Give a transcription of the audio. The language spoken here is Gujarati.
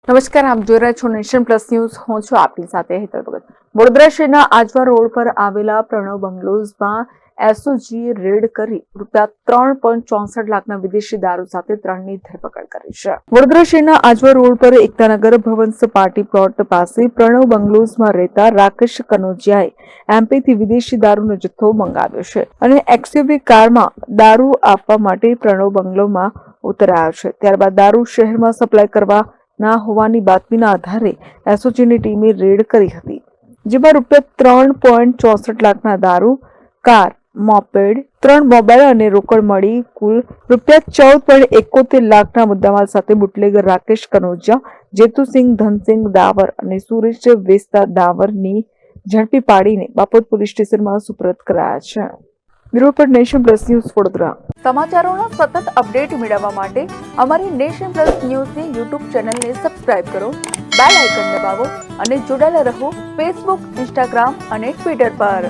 નમસ્કાર, આપ જોઈ રહ્યા છો નેશન પ્લસ ન્યૂઝ. હું છું આપની સાથે હેતલ ભગત. વડોદરા શહેરના આજવા રોડ પર આવેલા પ્રણવ બંગલોઝમાં એસઓજીએ રેડ કરી ₹3.64 લાખના વિદેશી દારૂ સાથે 3ની ધરપકડ કરી છે. વડોદરા શહેરના આજવા રોડ પર એકતાનગર ભવન સપાટી પ્લોટ પાસે પ્રણવ બંગલોઝમાં રહેતા રાકેશ કનોજિયાએ એમપીથી વિદેશી દારૂનો જથ્થો મંગાવ્યો છે અને એક્સયુવી કારમાં દારૂ આપવા માટે પ્રણવ બંગલોમાં ઉતરાયો છે. ત્યારબાદ દારૂ શહેરમાં સપ્લાય કરવા ના હોવાની બાતમીના આધારે એસઓજીની ટીમે રેડ કરી હતી, જેમાં ₹3.64 લાખના દારૂ, કાર, મોપેડ, 3 મોબાઈલ અને રોકડ મળી કુલ ₹14.71 લાખના મુદ્દામાલ સાથે બુટલેગર રાકેશ કનોજિયા, જેતુસિંહ ધનસિંહ દાવર અને સુરેશ વેસ્તા દાવરની ઝડપી પાડીને બાપોદ પોલીસ સ્ટેશનમાં સુપરત કરાયા છે. બ્યુરો પર નેશન પ્લસ ન્યૂઝ વડોદરા. સમાચારોના સતત અપડેટ મેળવવા માટે અમારી નેશન પ્લસ ન્યૂઝની યુટ્યુબ ચેનલને સબસ્ક્રાઇબ કરો, બેલ આઇકન દબાવો અને જોડાયેલા રહો ફેસબુક, ઇન્સ્ટાગ્રામ અને ટ્વિટર પર.